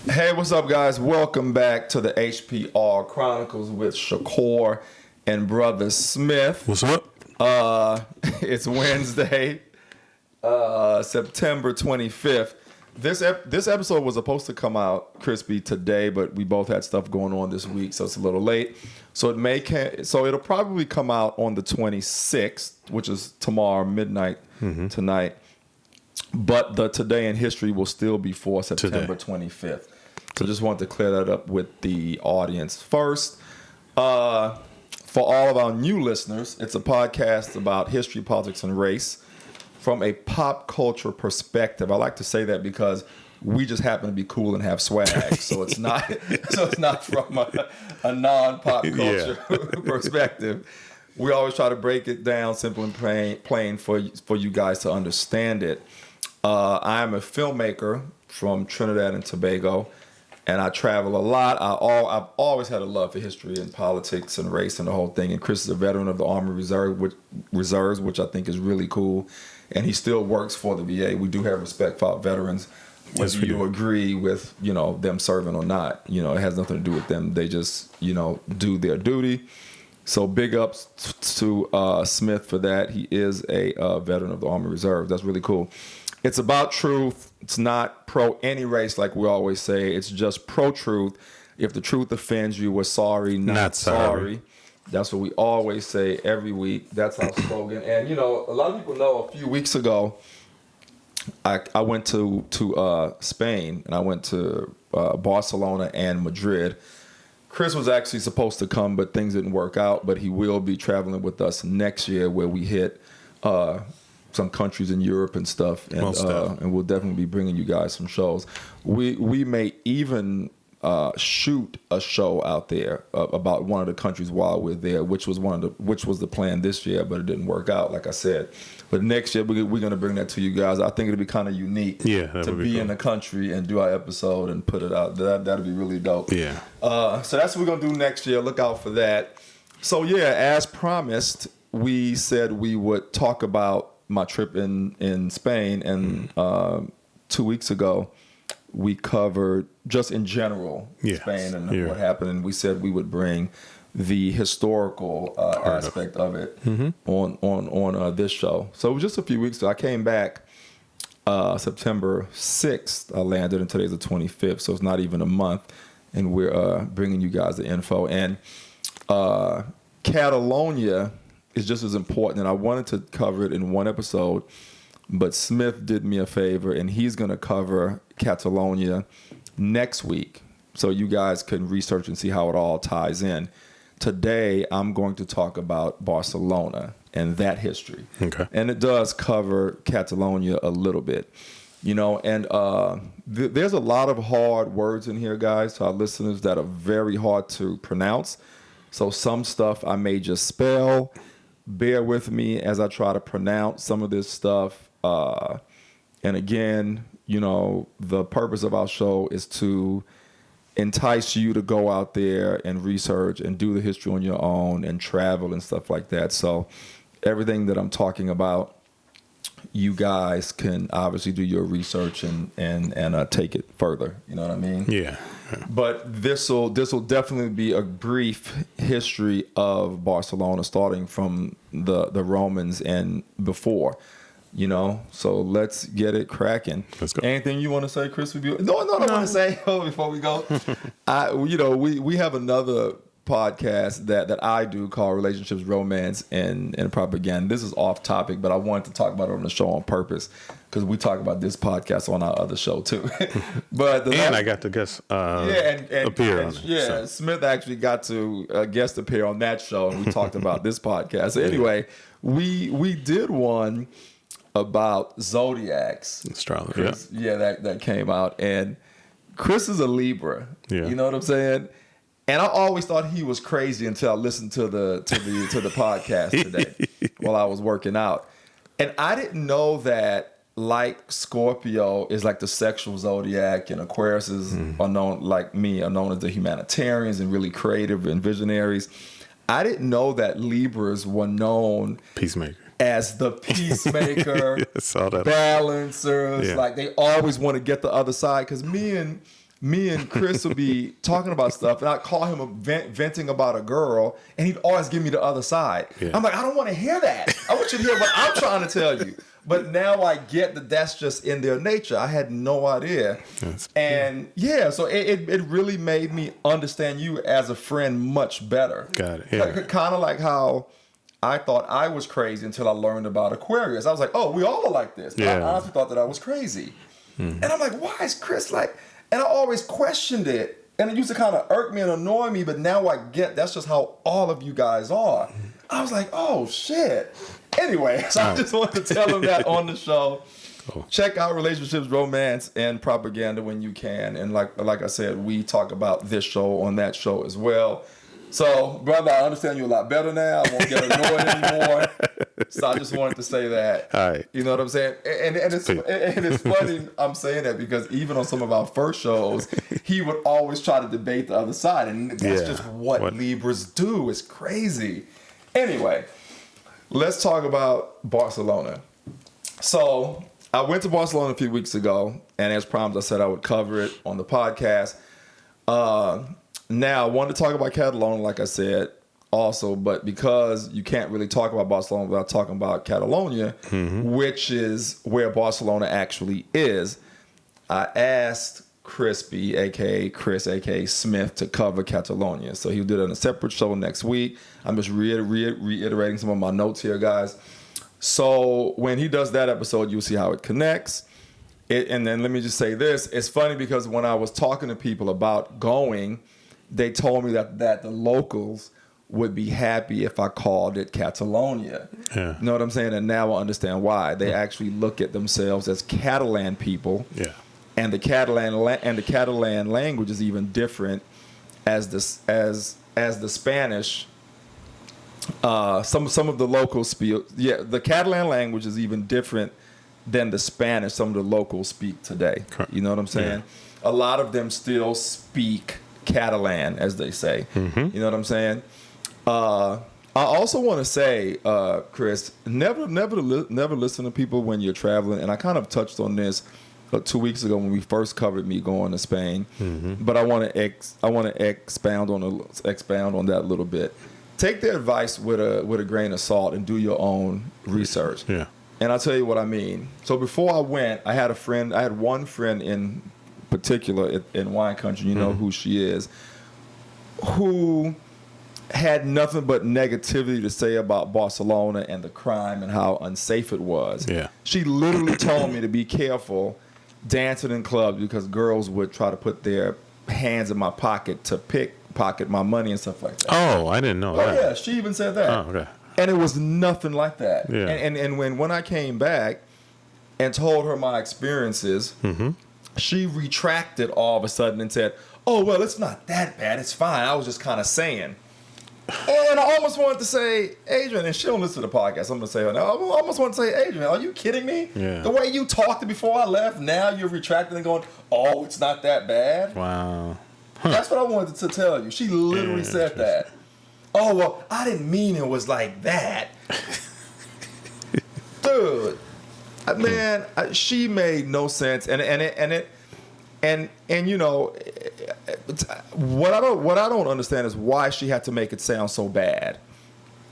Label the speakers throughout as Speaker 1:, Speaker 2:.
Speaker 1: Hey, what's up, guys? Welcome back to the HPR Chronicles with Shakur and Brother Smith.
Speaker 2: What's up?
Speaker 1: It's Wednesday, September 25th. This episode was supposed to come out crispy today, but we both had stuff going on this week, so it's a little late. So it'll probably come out on the 26th, which is tomorrow midnight tonight. But the Today in History will still be for September 25th. So just wanted to clear that up with the audience first. For all of our new listeners, it's a podcast about history, politics, and race from a pop culture perspective. I like to say that because we just happen to be cool and have swag. So it's not from a non-pop culture perspective. We always try to break it down simple and plain for you guys to understand it. I am a filmmaker from Trinidad and Tobago, and I travel a lot. I've always had a love for history and politics and race and the whole thing. And Chris is a veteran of the Army Reserves, which I think is really cool. And he still works for the VA. We do have respect for our veterans, whether you agree with them serving or not. It has nothing to do with them. They just do their duty. So big ups to Smith for that. He is a veteran of the Army Reserve. That's really cool. It's about truth. It's not pro any race like we always say. It's just pro truth. If the truth offends you, we're sorry, not sorry. That's what we always say every week. That's our slogan. And a lot of people know a few weeks ago, I went to Spain, and I went to Barcelona and Madrid. Chris was actually supposed to come, but things didn't work out. But he will be traveling with us next year, where we hit some countries in Europe and stuff, and we'll definitely be bringing you guys some shows. We may even shoot a show out there about one of the countries while we're there, which was the plan this year, but it didn't work out, like I said. But next year we're going to bring that to you guys. I think it'll be kind of unique to be in the country and do our episode and put it out. That'll be really dope. Yeah. So that's what we're going to do next year. Look out for that. So as promised, we said we would talk about my trip in Spain, and 2 weeks ago we covered just in general Spain and what happened, and we said we would bring the historical aspect of it on this show. So it was just a few weeks ago. I came back September 6th. I landed, and today's the 25th, so it's not even a month, and we're bringing you guys the info. And Catalonia is just as important, and I wanted to cover it in one episode, but Smith did me a favor, and he's going to cover Catalonia next week, so you guys can research and see how it all ties in. Today, I'm going to talk about Barcelona and that history. Okay. And it does cover Catalonia a little bit, and there's a lot of hard words in here, guys, to our listeners, that are very hard to pronounce. So some stuff I may just spell. Bear with me as I try to pronounce some of this stuff. And again, the purpose of our show is to entice you to go out there and research and do the history on your own and travel and stuff like that. So everything that I'm talking about, you guys can obviously do your research and take it further. You know what I mean? Yeah. But this will definitely be a brief history of Barcelona, starting from the Romans and before. So let's get it cracking. Let's go. Anything you want to say, Chris? No, I want to say before we go. We have another podcast that I do called Relationships, Romance, and Propaganda. This is off topic, but I wanted to talk about it on the show on purpose, because we talk about this podcast on our other show too. But
Speaker 2: I got to guest appear on it.
Speaker 1: Yeah, so. Smith actually got to guest appear on that show, and we talked about this podcast. So anyway, we did one about zodiacs,
Speaker 2: astrology.
Speaker 1: That came out, and Chris is a Libra. Yeah. You know what I'm saying? And I always thought he was crazy until I listened to the podcast today while I was working out. And I didn't know that, like Scorpio is like the sexual zodiac, and Aquarius are known as the humanitarians and really creative and visionaries. I didn't know that Libras were known as the peacemaker, balancers. Yeah. Like they always want to get the other side. Because me and me and Chris would be talking about stuff, and I'd call him venting about a girl, and he'd always give me the other side. Yeah. I'm like, I don't want to hear that. I want you to hear what I'm trying to tell you. But now I get that that's just in their nature. I had no idea. And so it really made me understand you as a friend much better.
Speaker 2: Got it. Yeah.
Speaker 1: Kind of like how I thought I was crazy until I learned about Aquarius. I was like, oh, we all are like this. But I honestly thought that I was crazy. And I'm like, why is Chris like... And I always questioned it. And it used to kind of irk me and annoy me. But now I get that's just how all of you guys are. I was like, oh, shit. Anyway, so I just wanted to tell them that on the show. Cool. Check out Relationships, Romance, and Propaganda when you can. And like I said, we talk about this show on that show as well. So, brother, I understand you a lot better now. I won't get annoyed anymore. So I just wanted to say that.
Speaker 2: All right.
Speaker 1: You know what I'm saying? And it's funny I'm saying that because even on some of our first shows, he would always try to debate the other side. And that's just what Libras do. It's crazy. Anyway, let's talk about Barcelona. So I went to Barcelona a few weeks ago, and as promised, I said I would cover it on the podcast. Now, I wanted to talk about Catalonia, like I said, also, but because you can't really talk about Barcelona without talking about Catalonia, which is where Barcelona actually is, I asked Crispy, a.k.a. Chris, a.k.a. Smith, to cover Catalonia. So he'll do it on a separate show next week. I'm just reiterating some of my notes here, guys. So when he does that episode, you'll see how it connects. And then let me just say this. It's funny because when I was talking to people about going, they told me that the locals would be happy if I called it Catalonia. Yeah. You know what I'm saying? And now I understand why. They actually look at themselves as Catalan people. Yeah. And the Catalan language is even different as the Spanish. Some of the locals speak. Yeah, the Catalan language is even different than the Spanish some of the locals speak today. You know what I'm saying? Yeah. A lot of them still speak Catalan, as they say. You know what I'm saying? I also want to say, Chris, never listen to people when you're traveling. And I kind of touched on this 2 weeks ago when we first covered me going to Spain. But I want to expound on that a little bit. Take their advice with a grain of salt and do your own research. Yeah. And I'll tell you what I mean. So before I went, I had one friend in particular in wine country, you know who she is, who had nothing but negativity to say about Barcelona and the crime and how unsafe it was. Yeah. She literally told me to be careful dancing in clubs because girls would try to put their hands in my pocket to pickpocket my money and stuff like that.
Speaker 2: Oh, I didn't know that.
Speaker 1: Oh, yeah, she even said that. Oh, okay. And it was nothing like that. Yeah. And when I came back and told her my experiences, she retracted all of a sudden and said, oh, well, it's not that bad. It's fine. I was just kind of saying. And I almost wanted to say, Adrian, and she don't listen to the podcast. I'm going to say her now. I almost want to say, Adrian, are you kidding me? Yeah. The way you talked before I left, now you're retracting and going, oh, it's not that bad.
Speaker 2: Wow.
Speaker 1: That's what I wanted to tell you. She literally said that. Oh, well, I didn't mean it was like that. Dude, man, she made no sense. And you know, what I don't understand is why she had to make it sound so bad.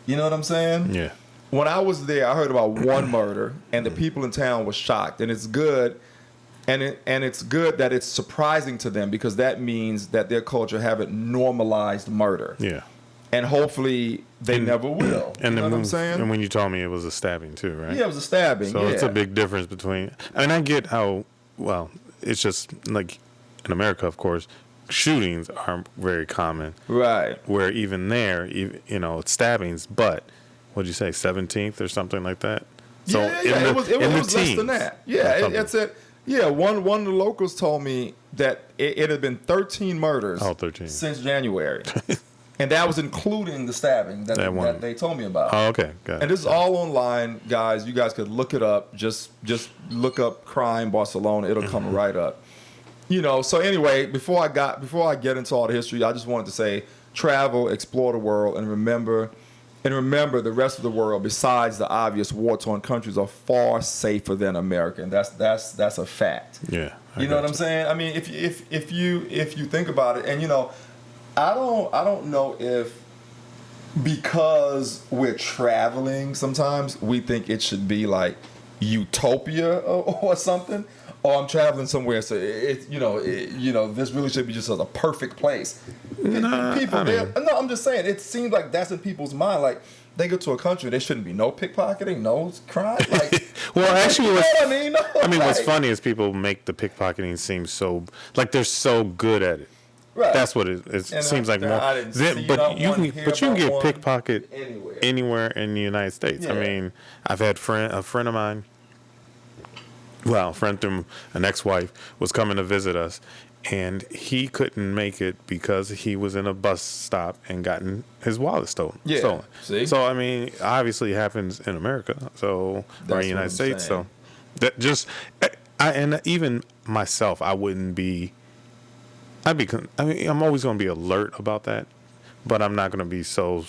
Speaker 1: You know what I'm saying? Yeah. When I was there, I heard about one murder, and the people in town were shocked. And it's good, and it's good that it's surprising to them because that means that their culture haven't normalized murder. Yeah. And hopefully they never will.
Speaker 2: And
Speaker 1: you know what I'm saying?
Speaker 2: And when you told me it was a stabbing too, right?
Speaker 1: Yeah, it was a stabbing.
Speaker 2: So it's a big difference between. I mean, I get how. Well, it's just like in America, of course, shootings are very common. Right. Where even there, you know, it's stabbings. But what'd you say, 17th or something like that?
Speaker 1: So it was less than that. Yeah, it's it. Yeah, one of the locals told me that it had been 13 murders.
Speaker 2: 13
Speaker 1: since January. And that was including the stabbing that they told me about.
Speaker 2: Oh, okay. Got it.
Speaker 1: And this is all online, guys. You guys could look it up. Just look up crime Barcelona. It'll come right up. You know, so anyway, before I get into all the history, I just wanted to say travel, explore the world, and remember the rest of the world, besides the obvious war-torn countries, are far safer than America. And that's a fact.
Speaker 2: Yeah,
Speaker 1: You know what I'm saying? I mean, if you think about it, and I don't know if because we're traveling sometimes we think it should be like utopia or something, or I'm traveling somewhere, so this really should be just a perfect place. I'm just saying, it seems like that's in people's mind. Like, they go to a country, there shouldn't be no pickpocketing, no crime. Like,
Speaker 2: well, actually, what's
Speaker 1: like,
Speaker 2: funny is people make the pickpocketing seem so like they're so good at it. Right. That's what it seems like more. But you can get pickpocket anywhere in the United States. Yeah. I mean, I've had a friend of mine. Well, a friend through an ex-wife was coming to visit us, and he couldn't make it because he was in a bus stop and gotten his wallet stolen. Yeah. See? So I mean, obviously it happens in America, or in the United States. Saying. So that just, and even myself, I'm always going to be alert about that, but I'm not going to be so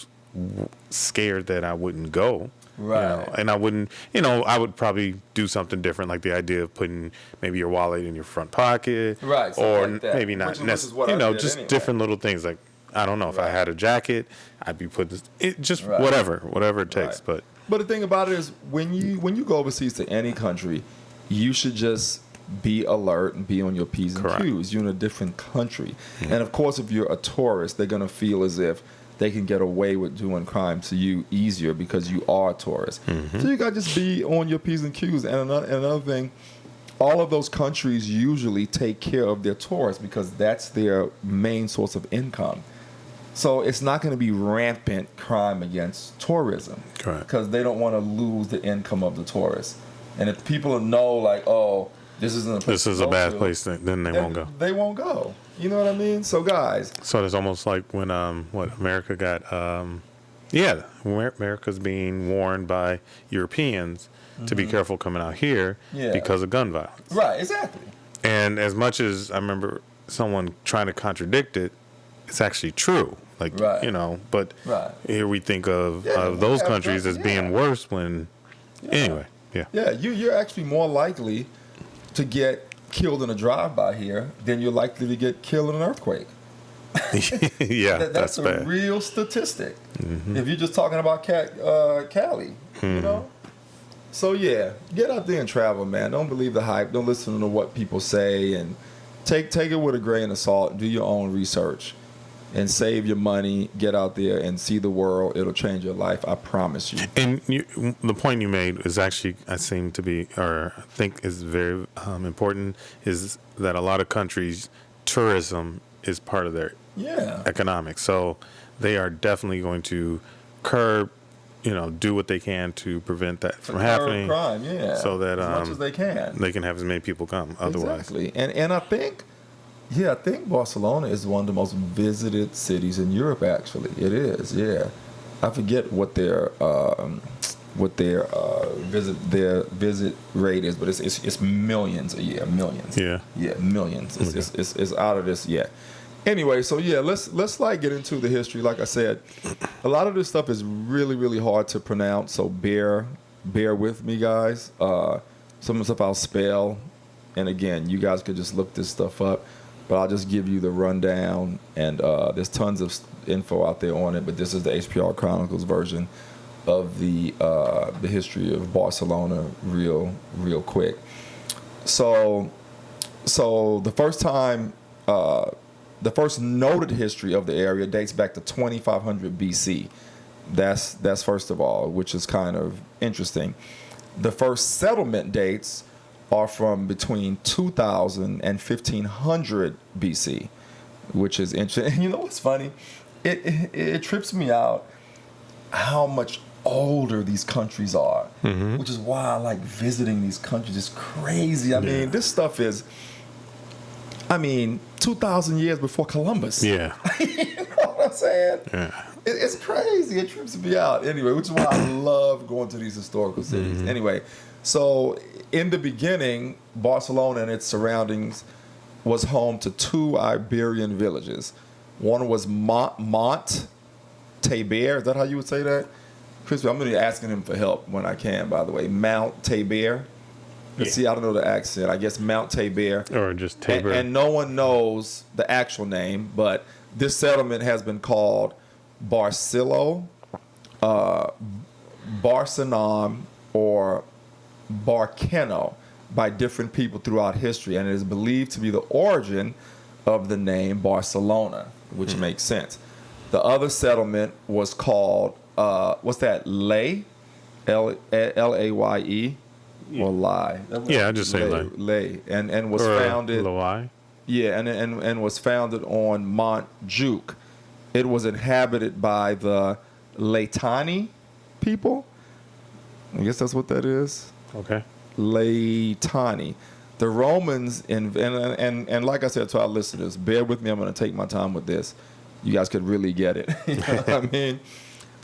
Speaker 2: scared that I wouldn't go. Right. And I wouldn't, I would probably do something different, like the idea of putting maybe your wallet in your front pocket. Right. Or like maybe not necessarily, just anyway. Different little things. Like, I don't know, if I had a jacket, I'd be putting whatever it takes. Right.
Speaker 1: But the thing about it is, when you go overseas to any country, you should just be alert and be on your P's and Q's. You're in a different country. Mm-hmm. And of course, if you're a tourist, they're going to feel as if they can get away with doing crime to you easier because you are a tourist. Mm-hmm. So you got to just be on your P's and Q's. And another thing, all of those countries usually take care of their tourists because that's their main source of income. So it's not going to be rampant crime against tourism because they don't want to lose the income of the tourists. And if people know, like, oh, this isn't a place
Speaker 2: a bad place, then they won't go.
Speaker 1: They won't go. You know what I mean? So, guys.
Speaker 2: So it's almost like when America got, America's being warned by Europeans to be careful coming out here because of gun violence.
Speaker 1: Right, exactly.
Speaker 2: And as much as I remember someone trying to contradict it, it's actually true. Like, but here we think of those countries as being worse when, anyway, yeah. Yeah,
Speaker 1: you're actually more likely to get killed in a drive-by here than you're likely to get killed in an earthquake. That's a bad. Real statistic. Mm-hmm. If you're just talking about Cali, So get out there and travel, man. Don't believe the hype. Don't listen to what people say, and take it with a grain of salt. Do your own research, and save your money. Get out there and see the world. It'll change your life. I promise you.
Speaker 2: And the point you made is actually, I think is very important, is that a lot of countries, tourism is part of their economics. So they are definitely going to curb, do what they can to prevent that from happening.
Speaker 1: Crime,
Speaker 2: so that
Speaker 1: as much as they can
Speaker 2: have as many people come. Otherwise,
Speaker 1: exactly. And I think. Yeah, I think Barcelona is one of the most visited cities in Europe. Actually, it is. Yeah, I forget what their visit rate is, but it's millions a year. Millions. Yeah, millions. It's out of this. Yeah. Anyway, so let's like get into the history. Like I said, a lot of this stuff is really, really hard to pronounce. So bear with me, guys. Some of the stuff I'll spell, and again, you guys could just look this stuff up. But I'll just give you the rundown, and there's tons of info out there on it. But this is the HPR Chronicles version of the history of Barcelona, real quick. So the first time, the first noted history of the area dates back to 2500 BC. That's first of all, which is kind of interesting. The first settlement dates are from between 2000 and 1500 BC, which is interesting. And you know what's funny? It trips me out how much older these countries are, which is why I like visiting these countries. It's crazy. I mean, this stuff is, 2,000 years before Columbus.
Speaker 2: Yeah.
Speaker 1: You know what I'm saying? Yeah. It's crazy. It trips me out. Anyway, which is why I love going to these historical cities. Mm-hmm. Anyway, so in the beginning, Barcelona and its surroundings was home to two Iberian villages. One was Mont Tabor. Is that how you would say that? Crispy, I'm going to be asking him for help when I can, by the way. Mount Tabor. See, I don't know the accent. I guess Mount Tabor.
Speaker 2: Or just Tabor.
Speaker 1: And no one knows the actual name, but this settlement has been called Barcelo, Barsanam, or Barkeno by different people throughout history, and it is believed to be the origin of the name Barcelona, which makes sense. The other settlement was called, what's that, Lay? Laye? Or Lie?
Speaker 2: Yeah, I just say Lay.
Speaker 1: Lay. And was founded...
Speaker 2: Lay?
Speaker 1: Yeah, and was founded on Mont Juke. It was inhabited by the Laetani people. I guess that's what that is.
Speaker 2: Okay.
Speaker 1: Laetani. The Romans, and like I said to our listeners, bear with me, I'm going to take my time with this. You guys could really get it. You know what I mean?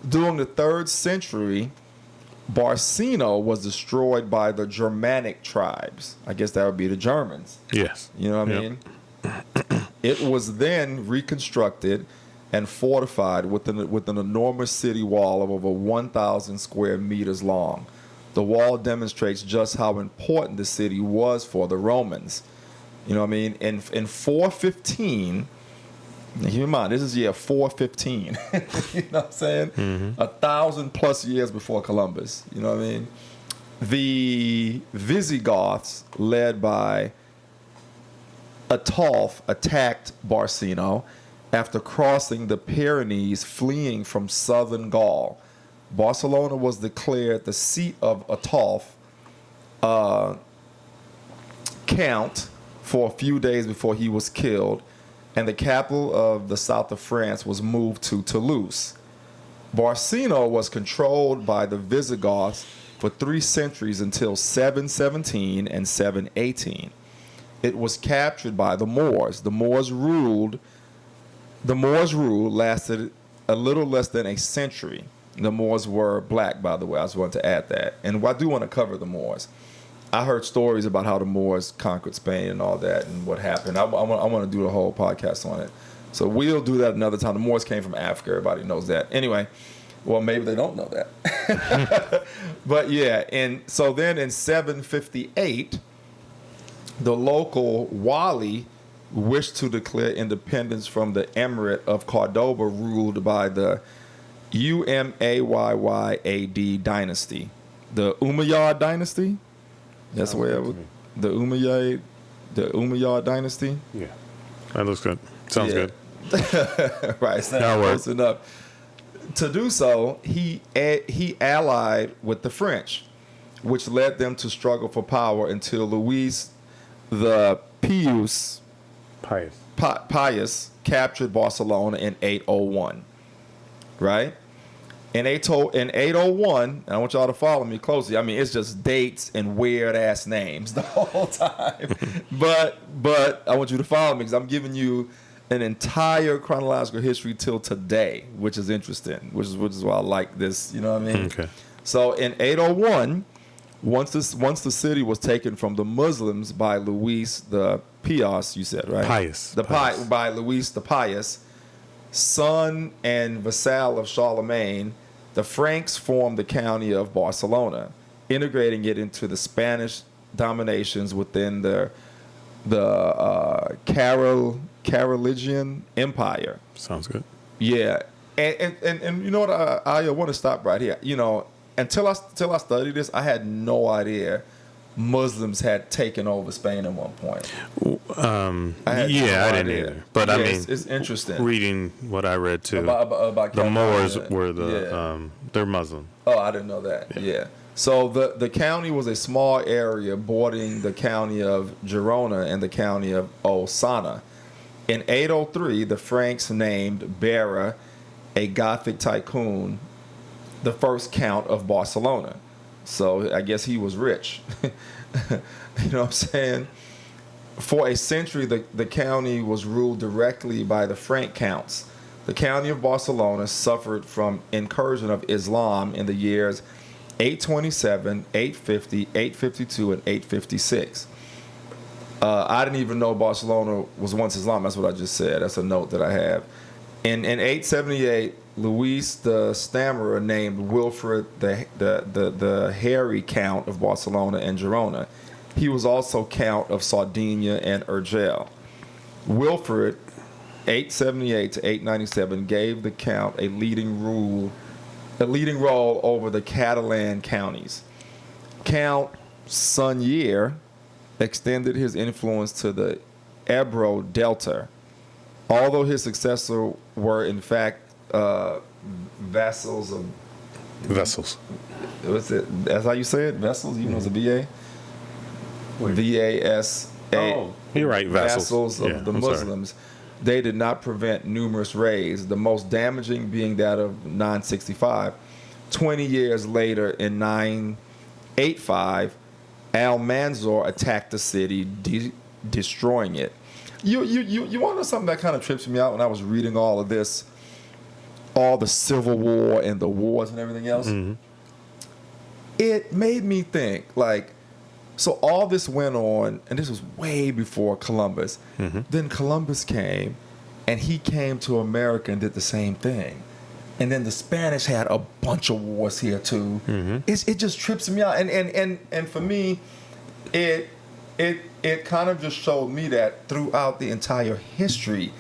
Speaker 1: During the 3rd century, Barcino was destroyed by the Germanic tribes. I guess that would be the Germans.
Speaker 2: Yes.
Speaker 1: You know what I mean? It was then reconstructed and fortified with an enormous city wall of over 1,000 square meters long. The wall demonstrates just how important the city was for the Romans. You know what I mean? In 415, keep in mind, this is year 415. You know what I'm saying? 1,000+ years before Columbus. You know what I mean? The Visigoths, led by Ataulf, attacked Barcino after crossing the Pyrenees, fleeing from southern Gaul. Barcelona was declared the seat of Ataulf Count for a few days before he was killed, and the capital of the south of France was moved to Toulouse. Barcino was controlled by the Visigoths for 3 centuries until 717 and 718. It was captured by the Moors. The Moors' rule lasted a little less than a century. The Moors were black, by the way. I just wanted to add that. And I do want to cover the Moors. I heard stories about how the Moors conquered Spain and all that and what happened. I want to do the whole podcast on it. So we'll do that another time. The Moors came from Africa. Everybody knows that. Anyway, well, maybe they don't know that. But yeah, and so then in 758, the local Wali wished to declare independence from the Emirate of Cordoba, ruled by the Umayyyad dynasty. The Umayyad dynasty? That's where the Umayyad dynasty?
Speaker 2: Yeah. That looks good. Sounds good.
Speaker 1: Right. Sounds close enough. To do so, he allied with the French, which led them to struggle for power until Louis the Pius captured Barcelona in 801. Right? In 801, and I want y'all to follow me closely. I mean, it's just dates and weird ass names the whole time. but I want you to follow me because I'm giving you an entire chronological history till today, which is interesting, which is why I like this. You know what I mean? Okay. So in 801, once the city was taken from the Muslims by Louis the Pius, you said, right? By Louis the Pius, son and vassal of Charlemagne, the Franks formed the county of Barcelona, integrating it into the Spanish dominations within the Carolingian Empire.
Speaker 2: Sounds good.
Speaker 1: Yeah, and you know what? I want to stop right here. You know, until I studied this, I had no idea Muslims had taken over Spain at one point.
Speaker 2: I didn't either. But I mean,
Speaker 1: it's interesting.
Speaker 2: Reading what I read too,
Speaker 1: about
Speaker 2: the Moors were they're Muslim.
Speaker 1: Oh, I didn't know that. Yeah. So the county was a small area bordering the county of Girona and the county of Osana. In 803, the Franks named Berra, a Gothic tycoon, the first count of Barcelona. So I guess he was rich. You know what I'm saying? For a century, the county was ruled directly by the Frank counts. The county of Barcelona suffered from incursion of Islam in the years 827, 850, 852, and 856. I didn't even know Barcelona was once Islam. That's what I just said. That's a note that I have. In 878, Louis the Stammerer named Wilfred the hairy count of Barcelona and Girona. He was also Count of Sardinia and Urgell. Wilfrid, 878 to 897, gave the Count a leading role over the Catalan counties. Count Sunyer extended his influence to the Ebro Delta, although his successors were in fact vassals of...
Speaker 2: Vessels.
Speaker 1: What's it? That's how you say it? Vessels? You know it's a VA? VASA.
Speaker 2: Oh, you're right,
Speaker 1: vassals of the Muslims. They did not prevent numerous raids, the most damaging being that of 965. 20 years later, in 985, Almanzor attacked the city, destroying it. You want to know something that kind of trips me out when I was reading all of this, all the civil war and the wars and everything else? Mm-hmm. It made me think, like, so all this went on, and this was way before Columbus. Mm-hmm. Then Columbus came, and he came to America and did the same thing. And then the Spanish had a bunch of wars here too. Mm-hmm. It just trips me out, and for me, it kind of just showed me that throughout the entire history,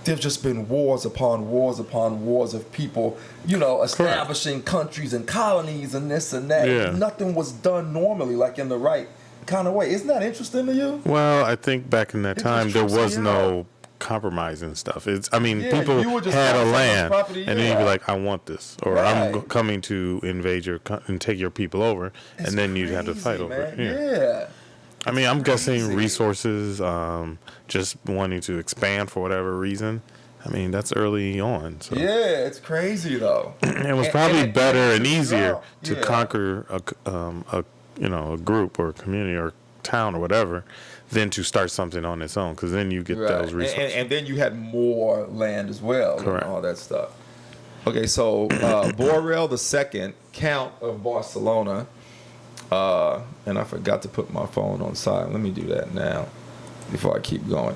Speaker 1: there's just been wars upon wars upon wars of people, establishing countries and colonies and this and that. Yeah. Nothing was done normally, like in the right kind of way. Isn't that interesting to you?
Speaker 2: Well, I think back in that time there was no compromising stuff. People had a land, and then you'd be like, "I want this," or "I'm coming to invade and take your people over," and then you'd have to fight over it.
Speaker 1: Yeah.
Speaker 2: I'm guessing resources, just wanting to expand for whatever reason. That's early on. So.
Speaker 1: Yeah, it's crazy though.
Speaker 2: It was probably better and easier to conquer a group or a community or town or whatever than to start something on its own, because then you get those resources.
Speaker 1: And then you had more land as well.
Speaker 2: Correct.
Speaker 1: And all that stuff. Okay, so Borrell II, Count of Barcelona. And I forgot to put my phone on silent. Let me do that now before I keep going.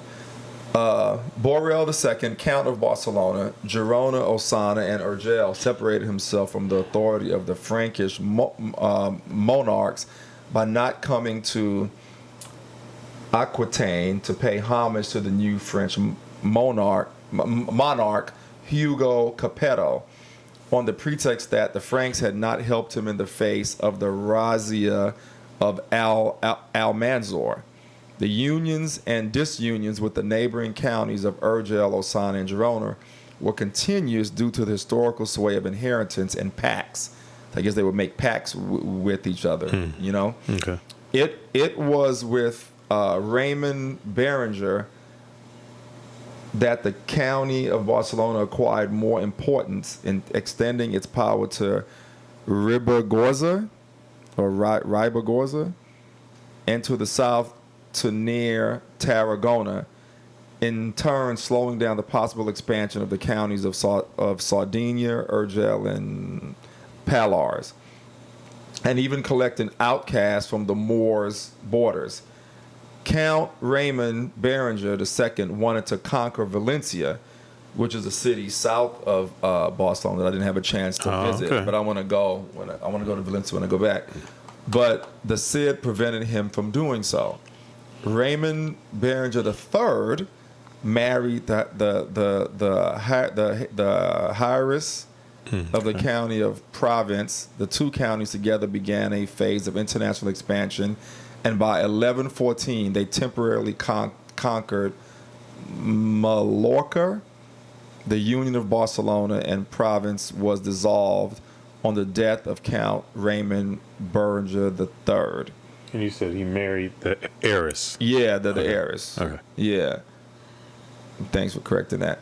Speaker 1: Borrell II, Count of Barcelona, Girona, Osana, and Urgell separated himself from the authority of the Frankish monarchs by not coming to Aquitaine to pay homage to the new French monarch Hugo Capetto, on the pretext that the Franks had not helped him in the face of the razzia of Almanzor. The unions and disunions with the neighboring counties of Urgell, Osana, and Girona were continuous due to the historical sway of inheritance and pacts. I guess they would make pacts with each other,
Speaker 2: Okay.
Speaker 1: It was with Raymond Berenger that the county of Barcelona acquired more importance in extending its power to Ribagorza, and to the south to near Tarragona, in turn slowing down the possible expansion of the counties of Sardinia, Urgell, and Pallars, and even collecting outcasts from the Moors' borders. Count Raymond Berenger II wanted to conquer Valencia, which is a city south of Barcelona that I didn't have a chance to visit, but I want to go to Valencia when I go back. But the Cid prevented him from doing so. Raymond Berenger III married the heiress of the county of Provence. The two counties together began a phase of international expansion, and by 1114 they temporarily conquered Mallorca. The Union of Barcelona and Provence was dissolved on the death of Count Raymond Berenger III.
Speaker 2: And you said he married the heiress.
Speaker 1: Yeah, the heiress.
Speaker 2: Okay.
Speaker 1: Yeah. Thanks for correcting that.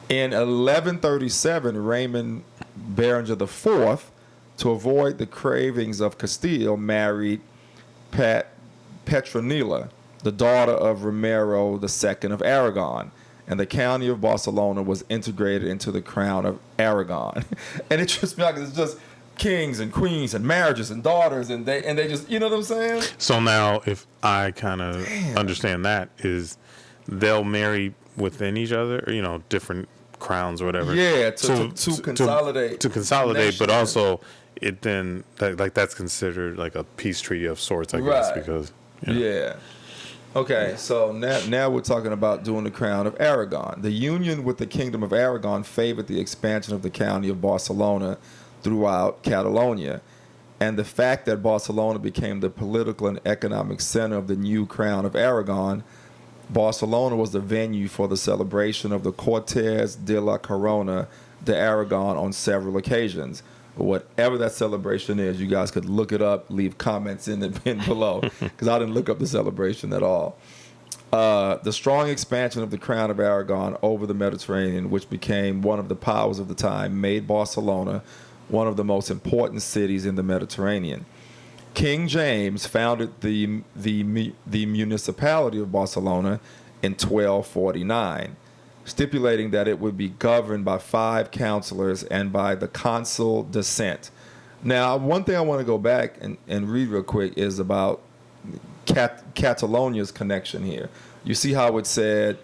Speaker 1: In 1137, Raymond Berenger IV, to avoid the cravings of Castile, married Petronila, the daughter of Ramiro II of Aragon, and the county of Barcelona was integrated into the crown of Aragon. And it just me out because it's just kings and queens and marriages and daughters, and they just, you know what I'm saying?
Speaker 2: So now, if I kind of understand that, is they'll marry within each other, different crowns or whatever.
Speaker 1: Yeah, to consolidate.
Speaker 2: To consolidate, but also it then, that's considered like a peace treaty of sorts, I guess, because... You know?
Speaker 1: Yeah. Okay, so now we're talking about doing the Crown of Aragon. The union with the Kingdom of Aragon favored the expansion of the county of Barcelona throughout Catalonia, and the fact that Barcelona became the political and economic center of the new Crown of Aragon. Barcelona was the venue for the celebration of the Cortes de la Corona de Aragon on several occasions. Whatever that celebration is, you guys could look it up, leave comments in the bin below, because I didn't look up the celebration at all. The strong expansion of the Crown of Aragon over the Mediterranean, which became one of the powers of the time, made Barcelona one of the most important cities in the Mediterranean. King James founded the municipality of Barcelona in 1249, stipulating that it would be governed by 5 councillors and by the consul descent. Now, one thing I want to go back and read real quick is about Catalonia's connection here. You see how it said,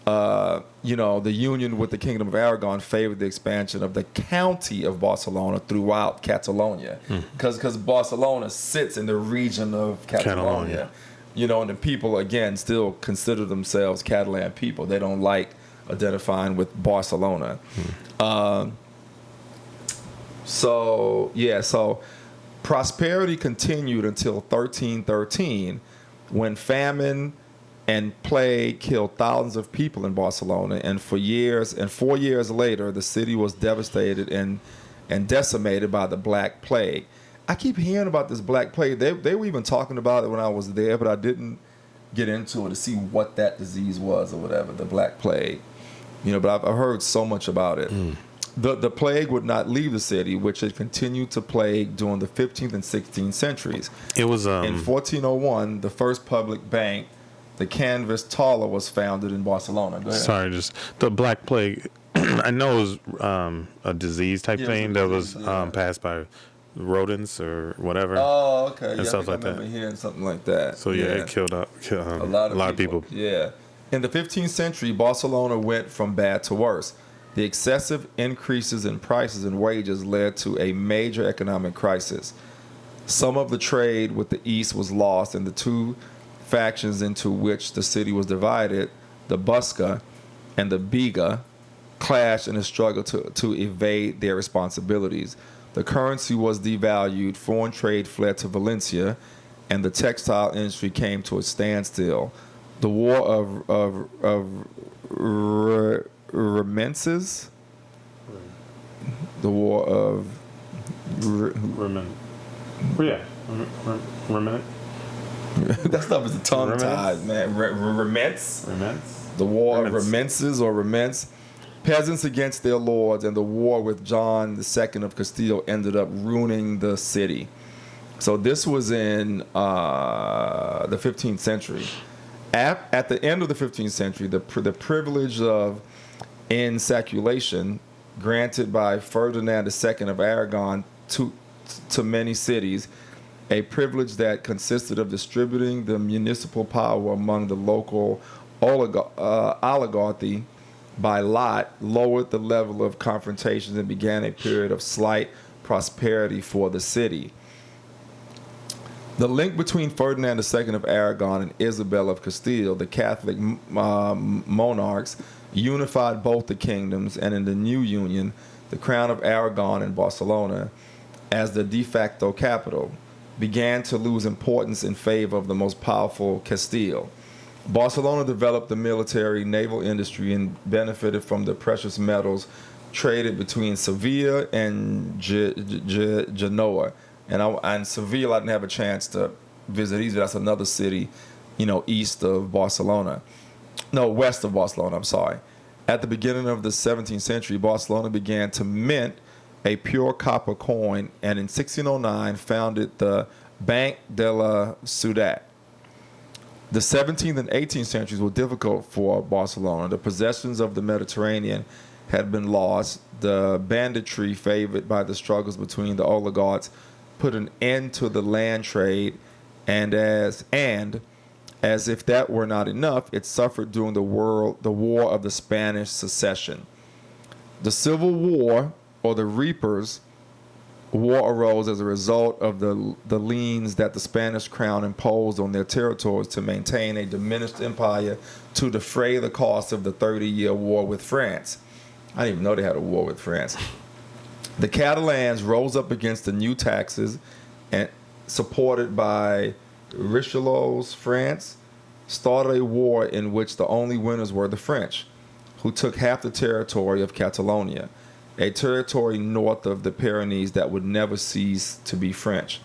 Speaker 1: the union with the Kingdom of Aragon favored the expansion of the county of Barcelona throughout Catalonia, because Barcelona sits in the region of Catalonia. And the people, again, still consider themselves Catalan people. They don't like identifying with Barcelona. So prosperity continued until 1313, when famine and plague killed thousands of people in Barcelona, and 4 years later, the city was devastated and decimated by the Black Plague. I keep hearing about this Black Plague. They were even talking about it when I was there, but I didn't get into it to see what that disease was or whatever, the Black Plague. But I've heard so much about it. The plague would not leave the city, which had continued to plague during the 15th and 16th centuries.
Speaker 2: It was
Speaker 1: in 1401, the first public bank, the Canvas Taller, was founded in Barcelona. Go ahead.
Speaker 2: Sorry, just the Black Plague. I know it was a disease type thing that was passed by rodents or whatever.
Speaker 1: Oh, okay.
Speaker 2: And stuff like that.
Speaker 1: I remember hearing something like that.
Speaker 2: So it killed a lot of people.
Speaker 1: Yeah. In the 15th century, Barcelona went from bad to worse. The excessive increases in prices and wages led to a major economic crisis. Some of the trade with the East was lost, and the two factions into which the city was divided, the Busca and the Biga, clashed in a struggle to evade their responsibilities. The currency was devalued, foreign trade fled to Valencia, and the textile industry came to a standstill. The war of remences, the war of
Speaker 2: Remnant.
Speaker 1: That stuff is a tongue tied, man. Rements. The war of remences or rements. Peasants against their lords, and the war with John II of Castile ended up ruining the city. So this was in the 15th century. At the end of the 15th century, the privilege of insacculation granted by Ferdinand II of Aragon to many cities, a privilege that consisted of distributing the municipal power among the local oligarchy by lot, lowered the level of confrontations and began a period of slight prosperity for the city. The link between Ferdinand II of Aragon and Isabel of Castile, the Catholic monarchs, unified both the kingdoms, and in the new union, the Crown of Aragon and Barcelona, as the de facto capital, began to lose importance in favor of the most powerful Castile. Barcelona developed the military naval industry and benefited from the precious metals traded between Seville and Genoa. And Seville, I didn't have a chance to visit either. That's another city, west of Barcelona, I'm sorry. At the beginning of the 17th century, Barcelona began to mint a pure copper coin, and in 1609 founded the Bank de la Ciutat. The 17th and 18th centuries were difficult for Barcelona. The possessions of the Mediterranean had been lost. The banditry favored by the struggles between the oligarchs put an end to the land trade, and as if that were not enough, it suffered during the War of the Spanish Succession. The Civil War, or the Reapers, War arose as a result of the liens that the Spanish crown imposed on their territories to maintain a diminished empire to defray the cost of the 30-year war with France. I didn't even know they had a war with France. The Catalans rose up against the new taxes and, supported by Richelieu's France, started a war in which the only winners were the French, who took half the territory of Catalonia, a territory north of the Pyrenees that would never cease to be French.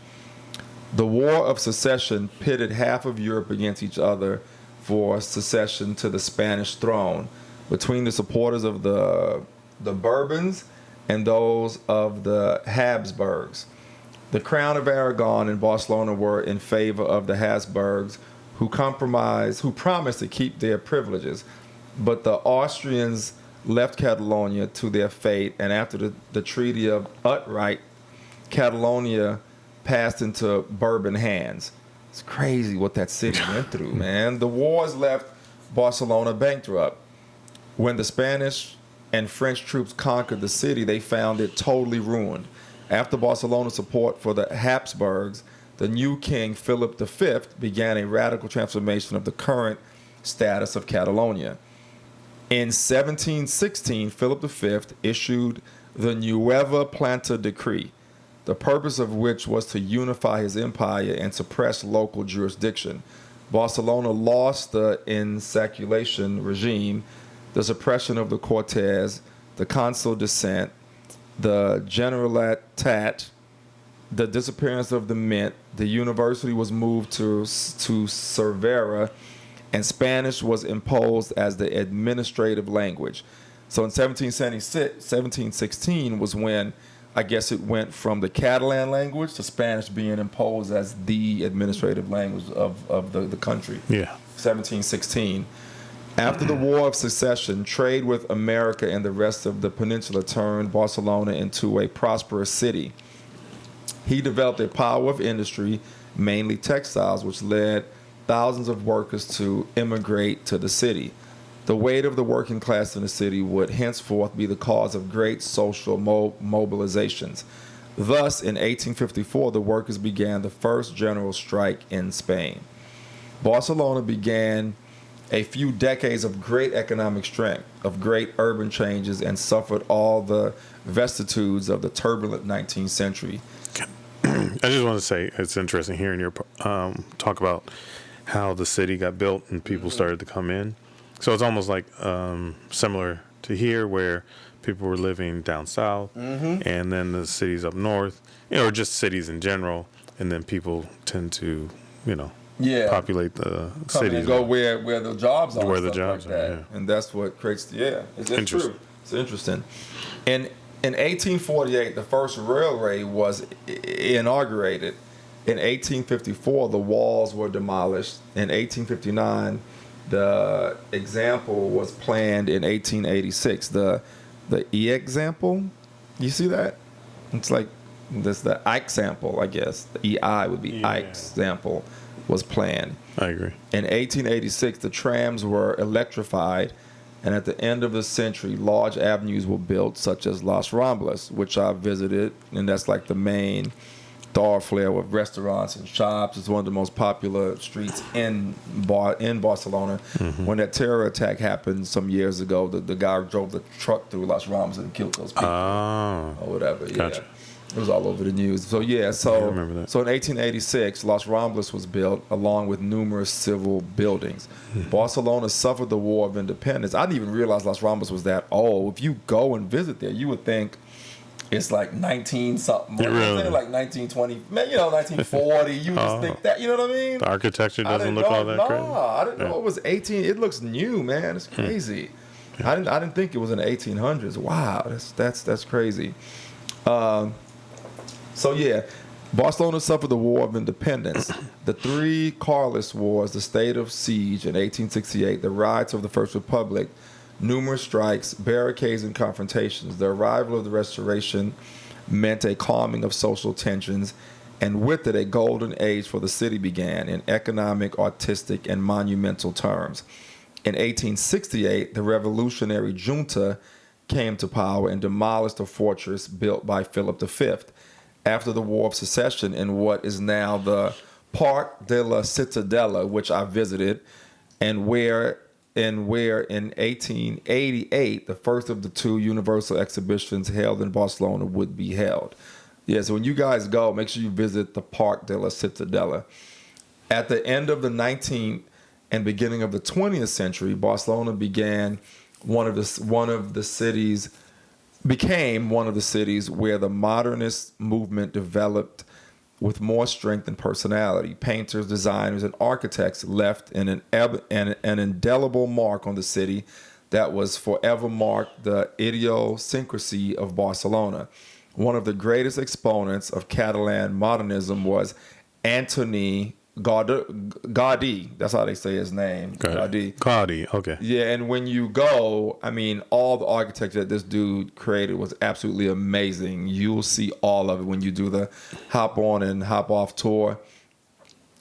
Speaker 1: The War of Secession pitted half of Europe against each other for succession to the Spanish throne, between the supporters of the Bourbons and those of the Habsburgs. The Crown of Aragon and Barcelona were in favor of the Habsburgs, who promised to keep their privileges, but the Austrians left Catalonia to their fate, and after the Treaty of Utrecht, Catalonia passed into Bourbon hands. It's crazy what that city went through, man. The wars left Barcelona bankrupt. When the Spanish and French troops conquered the city, they found it totally ruined. After Barcelona's support for the Habsburgs, the new king, Philip V, began a radical transformation of the current status of Catalonia. In 1716, Philip V issued the Nueva Planta Decree, the purpose of which was to unify his empire and suppress local jurisdiction. Barcelona lost the insacularization regime, the suppression of the Cortes, the Consul Descent, the Generalitat, the disappearance of the mint, the university was moved to Cervera, and Spanish was imposed as the administrative language. So in 1716 was when, I guess, it went from the Catalan language to Spanish being imposed as the administrative language of the country.
Speaker 2: Yeah.
Speaker 1: 1716. After the War of Secession, trade with America and the rest of the peninsula turned Barcelona into a prosperous city. He developed a power of industry, mainly textiles, which led thousands of workers to immigrate to the city. The weight of the working class in the city would henceforth be the cause of great social mobilizations. Thus, in 1854, the workers began the first general strike in Spain. Barcelona began a few decades of great economic strength, of great urban changes, and suffered all the vicissitudes of the turbulent 19th century.
Speaker 2: I just want to say it's interesting hearing your talk about how the city got built and people started to come in. So it's almost like similar to here, where people were living down south, and then the cities up north, or just cities in general, and then people tend to, populate the cities.
Speaker 1: And go where the jobs are.
Speaker 2: Where the jobs
Speaker 1: like that.
Speaker 2: are, yeah.
Speaker 1: And that's what creates it's true. It's interesting. In 1848, the first railway was inaugurated. In 1854, the walls were demolished. In 1859, the example was planned. In 1886, the E-example, you see that? It's like this the example, I guess. The EI would be example was planned.
Speaker 2: I agree.
Speaker 1: In 1886, the trams were electrified, and at the end of the century, large avenues were built, such as Las Ramblas, which I visited, and that's like the main thoroughfare with restaurants and shops. It's one of the most popular streets in Barcelona. When that terror attack happened some years ago, the guy drove the truck through Las Ramblas and killed those people or whatever.
Speaker 2: Gotcha.
Speaker 1: Yeah. It was all over the news. So I remember that. So in 1886, Las Ramblas was built along with numerous civil buildings. Barcelona suffered the War of Independence. I didn't even realize Las Ramblas was that old. If you go and visit there, you would think it's like 19-something.
Speaker 2: Really?
Speaker 1: Like 1920, 1940. You would just think that, you know what I mean?
Speaker 2: The architecture doesn't look all that crazy.
Speaker 1: No, I didn't know it was 18. It looks new, man. It's crazy. I didn't think it was in the 1800s. Wow, that's crazy. Barcelona suffered the War of Independence. The three Carlist Wars, the state of siege in 1868, the riots of the First Republic, numerous strikes, barricades, and confrontations. The arrival of the Restoration meant a calming of social tensions, and with it a golden age for the city began in economic, artistic, and monumental terms. In 1868, the revolutionary junta came to power and demolished a fortress built by Philip V. after the War of Secession in what is now the Parc de la Cittadella, which I visited, and where in 1888 the first of the two universal exhibitions held in Barcelona would be held. Yeah, so when you guys go, make sure you visit the Parc de la Cittadella. At the end of the 19th and beginning of the 20th century, Barcelona became one of the cities where the modernist movement developed with more strength and personality. Painters, designers, and architects left an indelible mark on the city that was forever marked the idiosyncrasy of Barcelona. One of the greatest exponents of Catalan modernism was Antoni Gaudí. That's how they say his name.
Speaker 2: Gaudí, okay.
Speaker 1: Yeah, and when you go, I mean, all the architecture that this dude created was absolutely amazing. You'll see all of it when you do the hop on and hop off tour.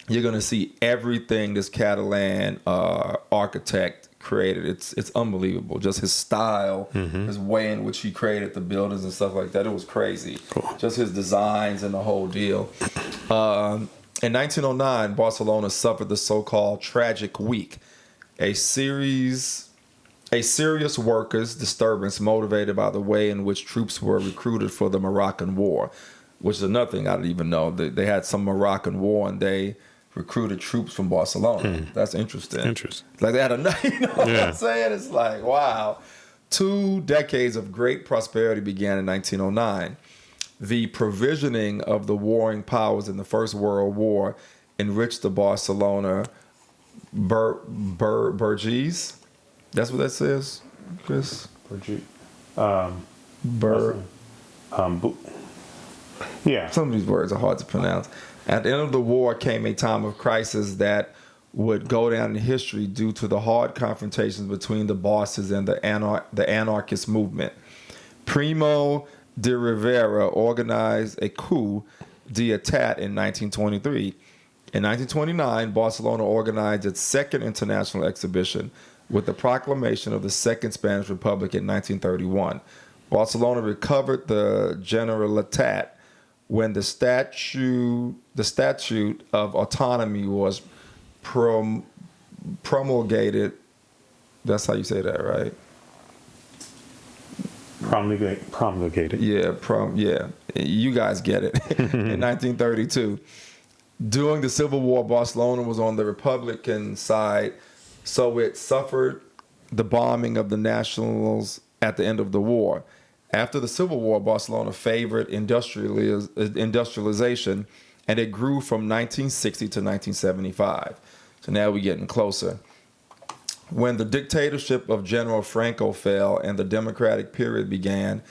Speaker 1: You're going to see everything this Catalan architect created. It's unbelievable. Just his style, his way in which he created the buildings and stuff like that. It was crazy. Cool. Just his designs and the whole deal. In 1909, Barcelona suffered the so-called Tragic Week, a serious workers' disturbance motivated by the way in which troops were recruited for the Moroccan War, which is another thing I didn't even know. They had some Moroccan War and they recruited troops from Barcelona. That's interesting. Like they had a, what I'm saying? It's like, wow. 2 decades of great prosperity began in 1909. The provisioning of the warring powers in the First World War enriched the Barcelona burgess. That's what that says, Chris?
Speaker 2: Burgess.
Speaker 1: Yeah. Some of these words are hard to pronounce. At the end of the war came a time of crisis that would go down in history due to the hard confrontations between the bosses and the anarchist movement. Primo de Rivera organized a coup d'etat in 1923. In 1929, Barcelona organized its second international exhibition with the proclamation of the Second Spanish Republic in 1931. Barcelona recovered the Generalitat when the statute of autonomy was promulgated. That's how you say that, right?
Speaker 2: Promulgated.
Speaker 1: Yeah, you guys get it. In 1932. During the Civil War, Barcelona was on the Republican side, so it suffered the bombing of the Nationals at the end of the war. After the Civil War, Barcelona favored industrialization, and it grew from 1960 to 1975. So now we're getting closer. When the dictatorship of General Franco fell and the democratic period began,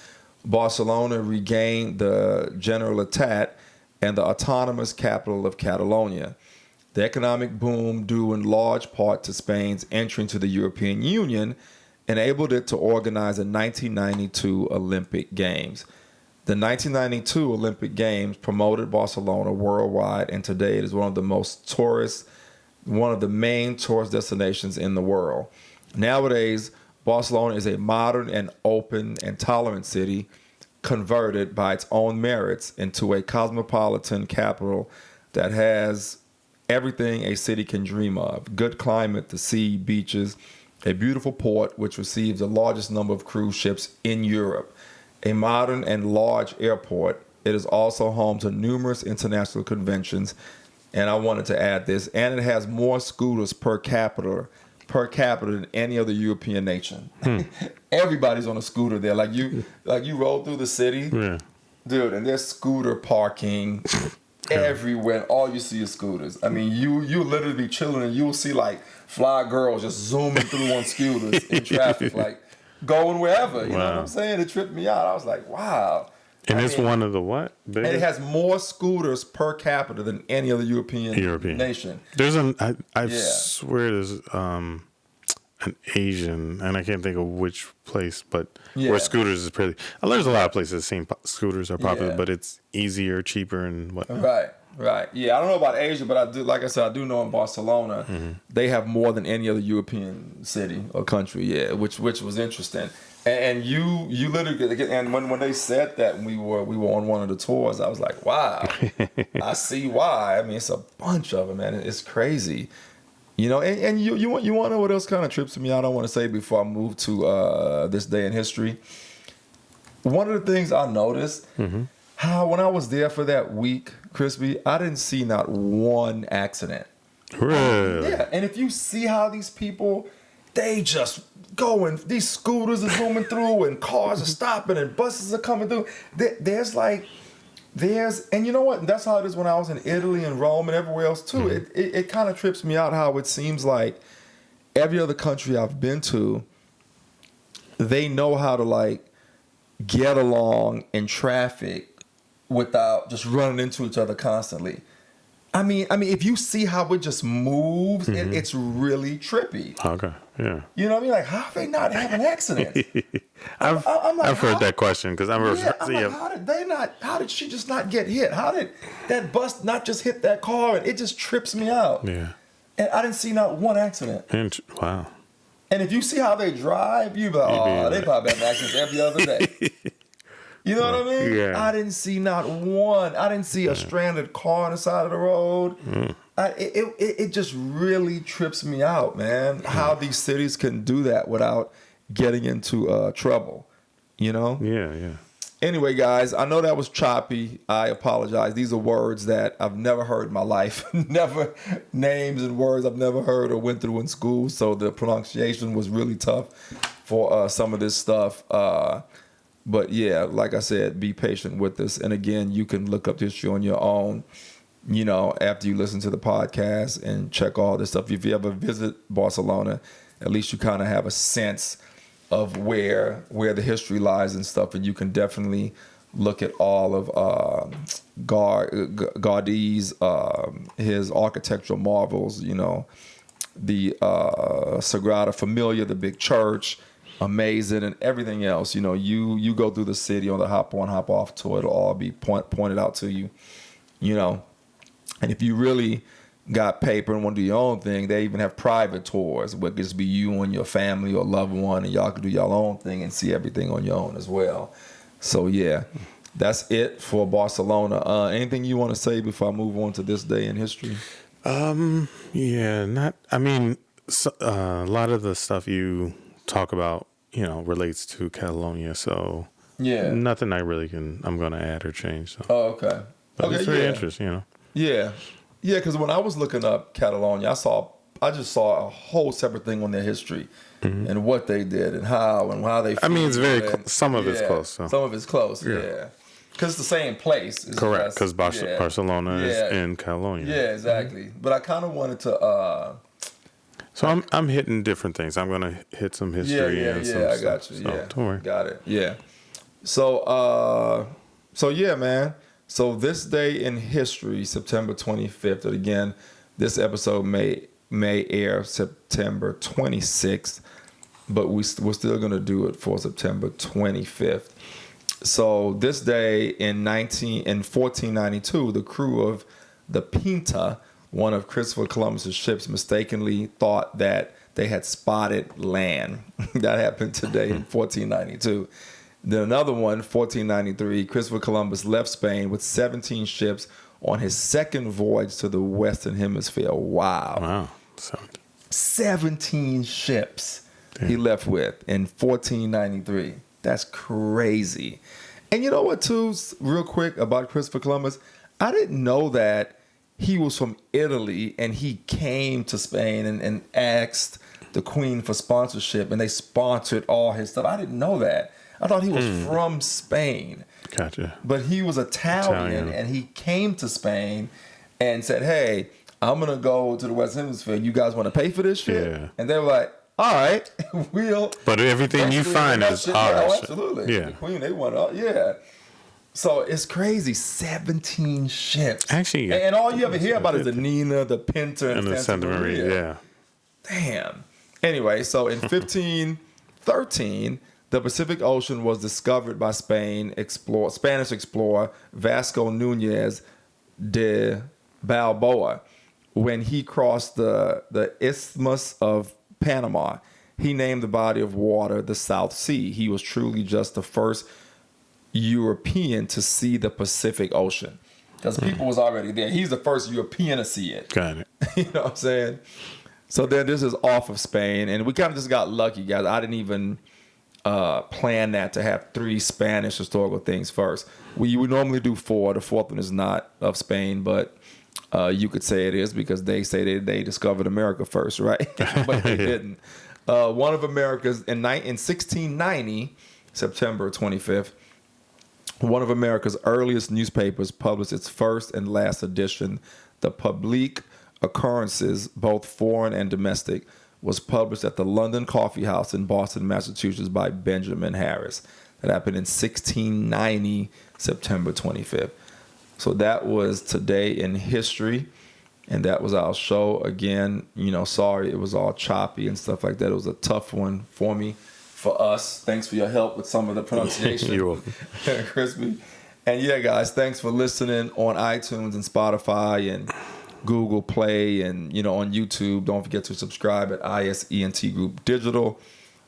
Speaker 1: Barcelona regained the Generalitat and the autonomous capital of Catalonia. The economic boom, due in large part to Spain's entry into the European Union, enabled it to organize the 1992 Olympic Games. The 1992 Olympic Games promoted Barcelona worldwide, and today it is one of the main tourist destinations in the world. Nowadays, Barcelona is a modern and open and tolerant city, converted by its own merits into a cosmopolitan capital that has everything a city can dream of: good climate, the sea, beaches, a beautiful port which receives the largest number of cruise ships in Europe, a modern and large airport. It is also home to numerous international conventions, and I wanted to add this, and it has more scooters per capita than any other European nation. Everybody's on a scooter there. Like you roll through the city, dude, and there's scooter parking everywhere. And all you see is scooters. I mean, you literally be chilling and you'll see like fly girls just zooming through on scooters in traffic, like going wherever. You know what I'm saying? It tripped me out. I was like, wow.
Speaker 2: And it's one of the what?
Speaker 1: And it has more scooters per capita than any other European nation.
Speaker 2: There's I swear there's an Asian, and I can't think of which place, but where scooters is pretty. There's a lot of places that seem scooters are popular, but it's easier, cheaper, and whatnot.
Speaker 1: Right. Yeah, I don't know about Asia, but I do. Like I said, I do know in Barcelona, they have more than any other European city or country. Yeah, which was interesting. And you literally, and when they said that we were on one of the tours, I was like, wow, I see why. I mean, it's a bunch of them, man. It's crazy. You know, and you want to know what else kind of trips me out? I want to say before I move to this day in history. One of the things I noticed, how when I was there for that week, Crispy, I didn't see not one accident.
Speaker 2: Really?
Speaker 1: Yeah, and if you see how these people, they just going, these scooters are zooming through and cars are stopping and buses are coming through. And you know what? That's how it is when I was in Italy and Rome and everywhere else too. It kind of trips me out how it seems like every other country I've been to, they know how to like get along in traffic without just running into each other constantly. I mean, if you see how it just moves, it's really trippy.
Speaker 2: Okay, yeah.
Speaker 1: You know what I mean? Like, how are they not having accidents?
Speaker 2: I've heard that question because I'm
Speaker 1: like, how did she just not get hit? How did that bus not just hit that car? And it just trips me out.
Speaker 2: Yeah.
Speaker 1: And I didn't see not one accident.
Speaker 2: Wow.
Speaker 1: And if you see how they drive, you be like, oh, they probably have accidents every other day. You know what I mean?
Speaker 2: Yeah.
Speaker 1: I didn't see not one. I didn't see a stranded car on the side of the road. It just really trips me out, man, how these cities can do that without getting into trouble, you know?
Speaker 2: Yeah.
Speaker 1: Anyway, guys, I know that was choppy. I apologize. These are words that I've never heard in my life. Never names and words I've never heard or went through in school. So the pronunciation was really tough for some of this stuff. But yeah, like I said, be patient with us. And again, you can look up history on your own, you know, after you listen to the podcast and check all this stuff. If you ever visit Barcelona, at least you kind of have a sense of where the history lies and stuff. And you can definitely look at all of Gaudi's, his architectural marvels, you know, the Sagrada Familia, the big church, amazing, and everything else. You know, you go through the city on the hop on, hop off tour, it'll all be pointed out to you, you know. And if you really got paper and want to do your own thing, they even have private tours where it just be you and your family or loved one, and y'all can do your own thing and see everything on your own as well. So yeah, that's it for Barcelona. Anything you want to say before I move on to this day in history?
Speaker 2: A lot of the stuff you talk about, you know, relates to Catalonia, so yeah, nothing I'm going to add or change. So.
Speaker 1: Oh, okay.
Speaker 2: But it's very interesting, you know.
Speaker 1: Yeah, because when I was looking up Catalonia, I just saw a whole separate thing on their history and what they did and how they.
Speaker 2: I mean, it's very some of it's close. So.
Speaker 1: Some of it's close, yeah. Because it's the same place.
Speaker 2: Correct, because Barcelona is in Catalonia.
Speaker 1: Yeah, exactly. But I kind of wanted to.
Speaker 2: So I'm hitting different things. I'm gonna hit some history and some
Speaker 1: I
Speaker 2: stuff.
Speaker 1: got you.
Speaker 2: So,
Speaker 1: yeah,
Speaker 2: don't worry.
Speaker 1: Got it. Yeah. So yeah, man. So this day in history, September 25th. And again, this episode may air September 26th, but we're still gonna do it for September 25th. So this day in 1492, the crew of the Pinta, one of Christopher Columbus's ships, mistakenly thought that they had spotted land. That happened today in 1492. Then another one, 1493, Christopher Columbus left Spain with 17 ships on his second voyage to the Western Hemisphere. Wow. 17 ships he left with in 1493. That's crazy. And you know what, too, real quick about Christopher Columbus? I didn't know that he was from Italy and he came to Spain and asked the Queen for sponsorship, and they sponsored all his stuff. I didn't know that. I thought he was from Spain.
Speaker 2: Gotcha.
Speaker 1: But he was Italian, and he came to Spain and said, hey, I'm going to go to the Western Hemisphere. You guys want to pay for this shit? Yeah. And they were like, all right, we'll.
Speaker 2: But everything you find is ours.
Speaker 1: Oh, absolutely.
Speaker 2: Yeah.
Speaker 1: The Queen, they want yeah. So it's crazy, 17 ships.
Speaker 2: Actually,
Speaker 1: and all you ever hear about is the Nina, the Pinta, and
Speaker 2: the Santa Maria. Yeah.
Speaker 1: Damn. Anyway, so in 1513, the Pacific Ocean was discovered by Spanish explorer Vasco Núñez de Balboa when he crossed the Isthmus of Panama. he named the body of water the South Sea. He was truly just the first European to see the Pacific Ocean. Because people was already there. He's the first European to see it.
Speaker 2: Got it.
Speaker 1: You know what I'm saying? So then this is off of Spain. And we kind of just got lucky, guys. I didn't even plan that to have 3 Spanish historical things first. We would normally do 4. The 4th one is not of Spain, but you could say it is because they say they discovered America first, right? But they didn't. One of America's, in 1690, September 25th, one of America's earliest newspapers published its first and last edition. The Publique Occurrences, both foreign and domestic, was published at the London Coffee House in Boston, Massachusetts by Benjamin Harris. That happened in 1690, September 25th. So that was today in history, and that was our show. Again, sorry it was all choppy and stuff like that. It was a tough one for me. For us. Thanks for your help with some of the pronunciation.
Speaker 2: You're welcome.
Speaker 1: Crispy. And yeah, guys, thanks for listening on iTunes and Spotify and Google Play and, on YouTube. Don't forget to subscribe at ISENT Group Digital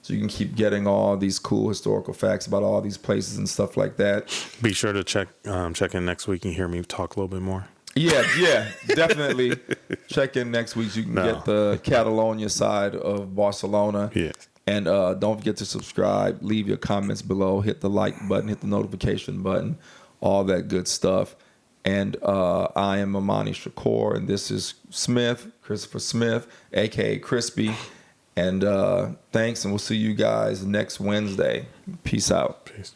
Speaker 1: so you can keep getting all these cool historical facts about all these places and stuff like that.
Speaker 2: Be sure to check in next week and hear me talk a little bit more.
Speaker 1: Yeah, definitely. Check in next week so you can get the Catalonia side of Barcelona.
Speaker 2: Yes.
Speaker 1: And don't forget to subscribe, leave your comments below, hit the like button, hit the notification button, all that good stuff. And I am Imani Shakur, and this is Christopher Smith, a.k.a. Crispy. And thanks, and we'll see you guys next Wednesday. Peace out.
Speaker 2: Peace.